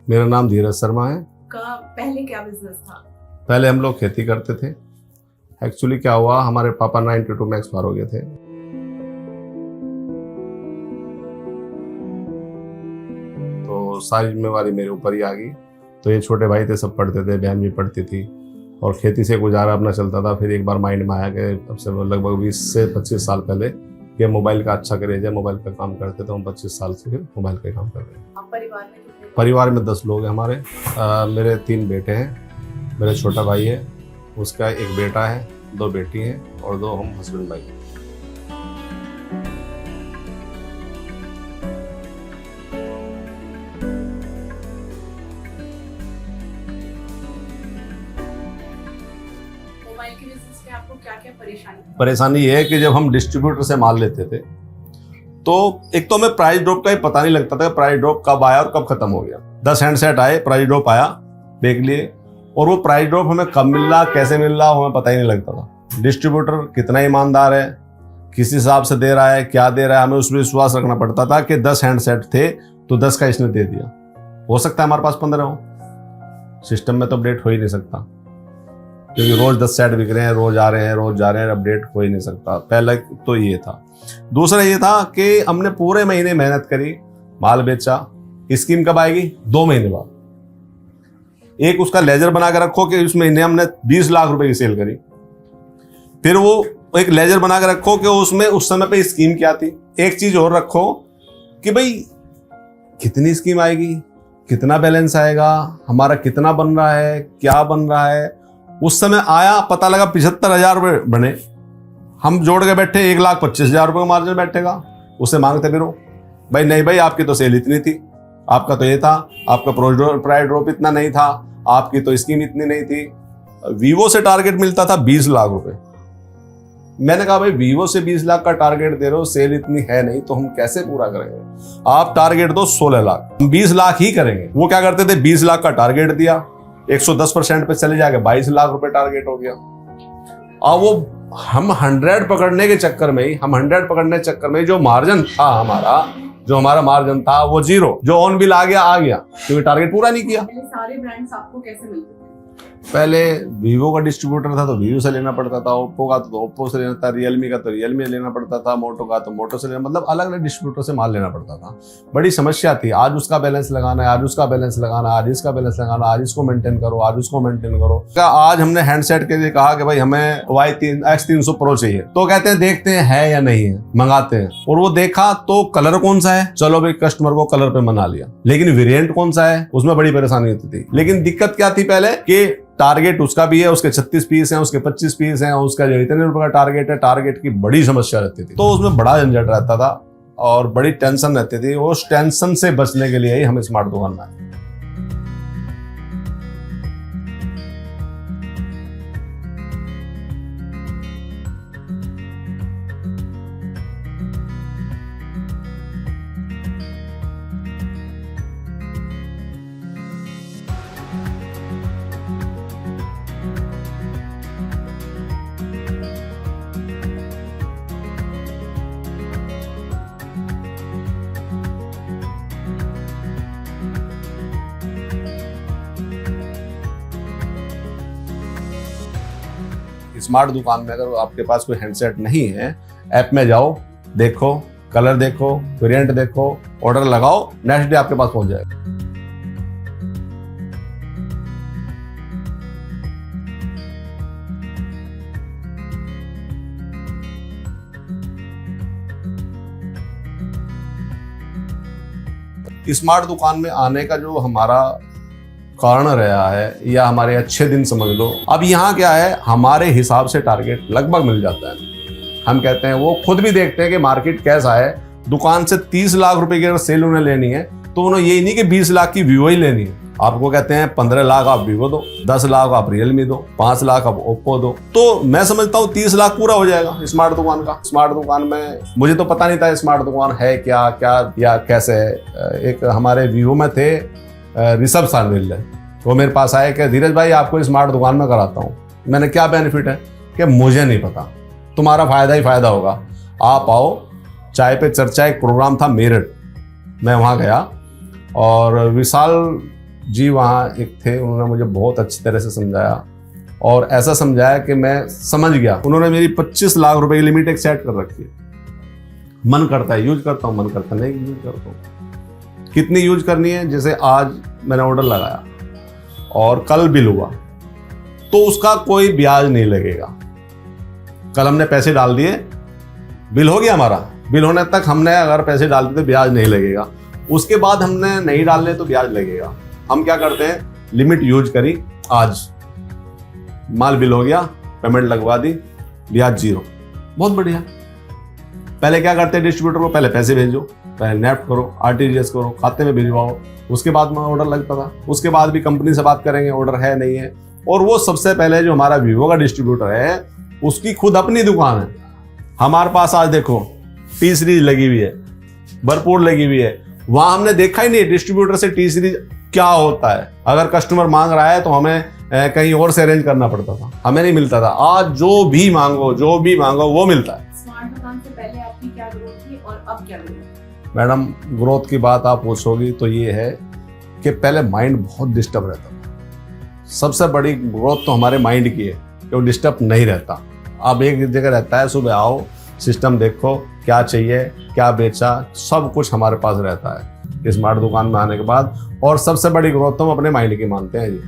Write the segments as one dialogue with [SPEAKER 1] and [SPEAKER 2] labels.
[SPEAKER 1] मेरा नाम धीरज शर्मा है।
[SPEAKER 2] पहले क्या बिजनेस था?
[SPEAKER 1] पहले हम लोग खेती करते थे। एक्चुअली क्या हुआ, हमारे पापा 92 में एक्सपायर हो गए थे। तो सारी जिम्मेवारी मेरे ऊपर ही आ गई। तो ये छोटे भाई थे, सब पढ़ते थे, बहन भी पढ़ती थी और खेती से गुजारा अपना चलता था। फिर एक बार माइंड में आया कि अब से लगभग 20 से 25 साल पहले कि मोबाइल का अच्छा क्रेज है, मोबाइल का काम करते तो हम 25 साल से फिर मोबाइल का काम कर रहे हैं।
[SPEAKER 2] आप परिवार में कितने?
[SPEAKER 1] परिवार में 10 लोग हैं हमारे। मेरे 3 बेटे हैं, मेरा छोटा भाई है, उसका एक बेटा है, 2 बेटी हैं और 2 हम हस्बैंड वाइफ हैं।
[SPEAKER 2] मोबाइल के बिजनेस में आपको क्या क्या परेशानी?
[SPEAKER 1] परेशानी ये है कि जब हम डिस्ट्रीब्यूटर से माल लेते थे तो एक तो हमें प्राइस ड्रॉप का ही पता नहीं लगता था कि प्राइस ड्रॉप कब आया और कब खत्म हो गया। 10 हैंडसेट आए, प्राइस ड्रॉप आया बेच लिए, और वो प्राइस ड्रॉप हमें कब मिल रहा, कैसे मिल रहा, हमें पता ही नहीं लगता था। डिस्ट्रीब्यूटर कितना ईमानदार है, किस हिसाब से दे रहा है, क्या दे रहा है, हमें उसमें विश्वास रखना पड़ता था कि 10 हैंडसेट थे तो 10 का इसने दे दिया। हो सकता है हमारे पास 15 हो, सिस्टम में तो अपडेट हो ही नहीं सकता क्योंकि रोज 10 सेट बिक रहे हैं, रोज आ रहे हैं, रोज जा रहे हैं, अपडेट हो ही नहीं सकता। पहला तो ये था। दूसरा ये था कि हमने पूरे महीने मेहनत करी, माल बेचा, स्कीम कब आएगी? 2 महीने बाद। एक उसका लेजर बना के रखो कि उस महीने हमने 20 लाख रुपए की सेल करी। फिर वो एक लेजर बना के रखो कि उसमें उस समय पे स्कीम क्या थी। एक चीज और रखो कि भाई कितनी स्कीम आएगी, कितना बैलेंस आएगा, हमारा कितना बन रहा है, क्या बन रहा है। उस समय आया, पता लगा 75,000 रुपये बने, हम जोड़ के बैठे 1,25,000 रुपये का मार्जिन बैठेगा। उससे मांगते फिर भाई नहीं भाई, आपकी तो सेल इतनी थी, आपका तो ये था, आपका प्राइस ड्रॉप इतना नहीं था, आपकी तो स्कीम इतनी नहीं थी। वीवो से टारगेट मिलता था 20 लाख रुपए। मैंने कहा भाई वीवो से 20 लाख का टारगेट दे रहे हो, सेल इतनी है नहीं तो हम कैसे पूरा करेंगे, आप टारगेट दो 16 लाख, हम 20 लाख ही करेंगे। वो क्या करते थे, 20 लाख का टारगेट दिया, 110% पे चले जाके 22 लाख रुपए टारगेट हो गया। अब वो हम 100 पकड़ने के चक्कर में ही, जो मार्जिन था हमारा मार्जिन था वो 0, जो ऑन बिल आ गया क्योंकि टारगेट पूरा नहीं किया।
[SPEAKER 2] सारे ब्रांड्स आपको कैसे मिलते थे?
[SPEAKER 1] पहले वीवो का डिस्ट्रीब्यूटर था तो वीवो से लेना पड़ता था, ओप्पो का तो ओप्पो से लेना था, रियलमी का तो रियलमी से लेना पड़ता था, मोटो का तो मोटो से लेना, मतलब अलग अलग डिस्ट्रीब्यूटर से माल लेना पड़ता था। बड़ी समस्या थी, आज उसका बैलेंस लगाना है, आज उसका बैलेंस लगाना, आज इसका बैलेंस लगाना, आज इसको मेंटेन करो, आज उसको मेंटेन करो। आज हमने हैंडसेट के लिए कहा कि भाई हमें X300 Pro चाहिए, तो कहते हैं देखते हैं है या नहीं है, मंगाते हैं। और वो देखा तो कलर कौन सा है, चलो भाई कस्टमर को कलर पे मना लिया, लेकिन वेरिएंट कौन सा है उसमें बड़ी परेशानी होती थी। लेकिन दिक्कत क्या थी पहले कि टारगेट उसका भी है, उसके 36 पीस हैं, उसके 25 पीस हैं, उसका जो इतने रुपए का टारगेट है, टारगेट की बड़ी समस्या रहती थी। तो उसमें बड़ा झंझट रहता था और बड़ी टेंशन रहती थी। उस टेंशन से बचने के लिए ही हम स्मार्ट दुकान में आए। स्मार्ट दुकान में अगर आपके पास कोई हैंडसेट नहीं है, ऐप में जाओ, देखो, कलर देखो, वेरिएंट देखो, ऑर्डर लगाओ, नेक्स्ट डे आपके पास पहुंच जाएगा। स्मार्ट दुकान में आने का जो हमारा कारण रहा है या हमारे अच्छे दिन समझ लो, अब यहाँ क्या है, हमारे हिसाब से टारगेट लगभग मिल जाता है। हम कहते हैं, वो खुद भी देखते हैं कि मार्केट कैसा है। दुकान से 30 लाख रुपए की अगर सेल उन्हें लेनी है तो उन्हें यही नहीं कि 20 लाख की वीवो ही लेनी है। आपको कहते हैं 15 लाख आप वीवो दो, 10 लाख आप रियलमी दो, 5 लाख आप ओप्पो दो। तो मैं समझता हूँ 30 लाख पूरा हो जाएगा स्मार्ट दुकान का। स्मार्ट दुकान में मुझे तो पता नहीं था स्मार्ट दुकान है क्या या कैसे है। एक हमारे वीवो में थे ऋषभ सानविल, वो मेरे पास आए कि धीरज भाई आपको स्मार्ट दुकान में कराता हूँ। मैंने क्या बेनिफिट है कि मुझे नहीं पता, तुम्हारा फायदा ही फायदा होगा, आप आओ। चाय पे चर्चा एक प्रोग्राम था मेरठ, मैं वहाँ गया और विशाल जी वहाँ एक थे, उन्होंने मुझे बहुत अच्छी तरह से समझाया और ऐसा समझाया कि मैं समझ गया। उन्होंने मेरी 25 लाख रुपए की लिमिट एक सेट कर रखी है। मन करता है यूज करता हूँ, मन करता नहीं यूज करता हूँ। कितनी यूज करनी है, जैसे आज मैंने ऑर्डर लगाया और कल बिल हुआ तो उसका कोई ब्याज नहीं लगेगा। कल हमने पैसे डाल दिए, बिल हो गया हमारा, बिल होने तक हमने अगर पैसे डाल दिए तो ब्याज नहीं लगेगा। उसके बाद हमने नहीं डालने तो ब्याज लगेगा। हम क्या करते हैं, लिमिट यूज करी, आज माल बिल हो गया, पेमेंट लगवा दी, ब्याज 0, बहुत बढ़िया। पहले क्या करते हैं डिस्ट्रीब्यूटर को, पहले पैसे भेजो, पहले नेफ्ट करो, आरटीजीएस करो, खाते में भिजवाओ, उसके बाद में ऑर्डर लगता था। उसके बाद भी कंपनी से बात करेंगे ऑर्डर है नहीं है। और वो सबसे पहले जो हमारा वीवो का डिस्ट्रीब्यूटर है उसकी खुद अपनी दुकान है। हमारे पास आज देखो टी सीरीज लगी हुई है, भरपूर लगी हुई है। वहां हमने देखा ही नहीं डिस्ट्रीब्यूटर से टी सीरीज क्या होता है। अगर कस्टमर मांग रहा है तो हमें कहीं और से अरेंज करना पड़ता था, हमें नहीं मिलता था। आज जो भी मांगो वो मिलता है।
[SPEAKER 2] स्मार्ट दुकान से पहले आपकी क्या ग्रोथ थी और अब क्या ग्रोथ?
[SPEAKER 1] मैडम ग्रोथ की बात आप पूछोगी तो ये है कि पहले माइंड बहुत डिस्टर्ब रहता था। सबसे बड़ी ग्रोथ तो हमारे माइंड की है कि वो डिस्टर्ब नहीं रहता। अब एक जगह रहता है, सुबह आओ, सिस्टम देखो, क्या चाहिए, क्या बेचा, सब कुछ हमारे पास रहता है स्मार्ट दुकान में आने के बाद। और सबसे बड़ी ग्रोथ तो हम अपने माइंड की मानते हैं जी।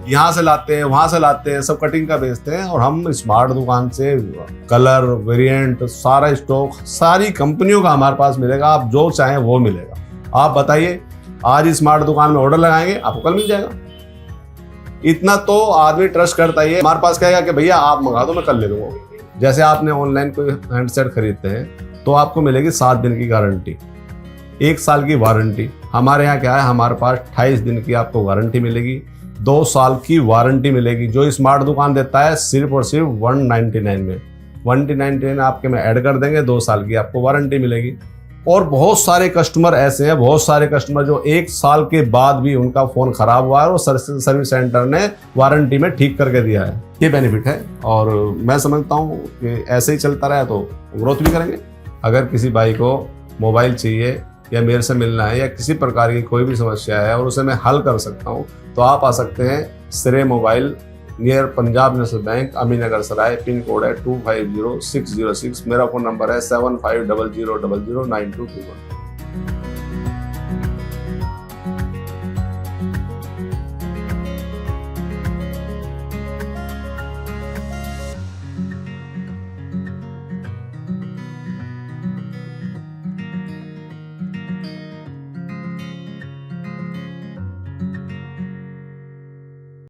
[SPEAKER 1] यहाँ से लाते हैं, वहां से लाते हैं, सब कटिंग का बेचते हैं। और हम स्मार्ट दुकान से कलर, वेरिएंट, सारा स्टॉक सारी कंपनियों का हमारे पास मिलेगा। आप जो चाहें वो मिलेगा। आप बताइए, आज स्मार्ट दुकान में ऑर्डर लगाएंगे आपको कल मिल जाएगा। इतना तो आदमी ट्रस्ट करता ही है। हमारे पास कहेगा कि भैया आप मंगा दो, मैं कल ले लूंगा। जैसे आपने ऑनलाइन कोई हैंडसेट खरीदते हैं तो आपको मिलेगी 7 दिन की गारंटी, 1 साल की वारंटी। हमारे यहाँ क्या है, हमारे पास 28 दिन की आपको वारंटी मिलेगी, 2 साल की वारंटी मिलेगी। जो स्मार्ट दुकान देता है सिर्फ और सिर्फ 199 में, 199 आपके में ऐड कर देंगे, 2 साल की आपको वारंटी मिलेगी। और बहुत सारे कस्टमर ऐसे हैं, बहुत सारे कस्टमर जो 1 साल के बाद भी उनका फ़ोन ख़राब हुआ है और सर्विस सेंटर ने वारंटी में ठीक करके दिया है। ये बेनिफिट है और मैं समझता हूँ कि ऐसे ही चलता रहा तो ग्रोथ भी करेंगे। अगर किसी भाई को मोबाइल चाहिए या मेरे से मिलना है या किसी प्रकार की कोई भी समस्या है और उसे मैं हल कर सकता हूँ तो आप आ सकते हैं Shrey mobile, near Punjab National Bank, Aminagar Sarai. Pin code है 250606। मेरा फ़ोन नंबर है 7500009221।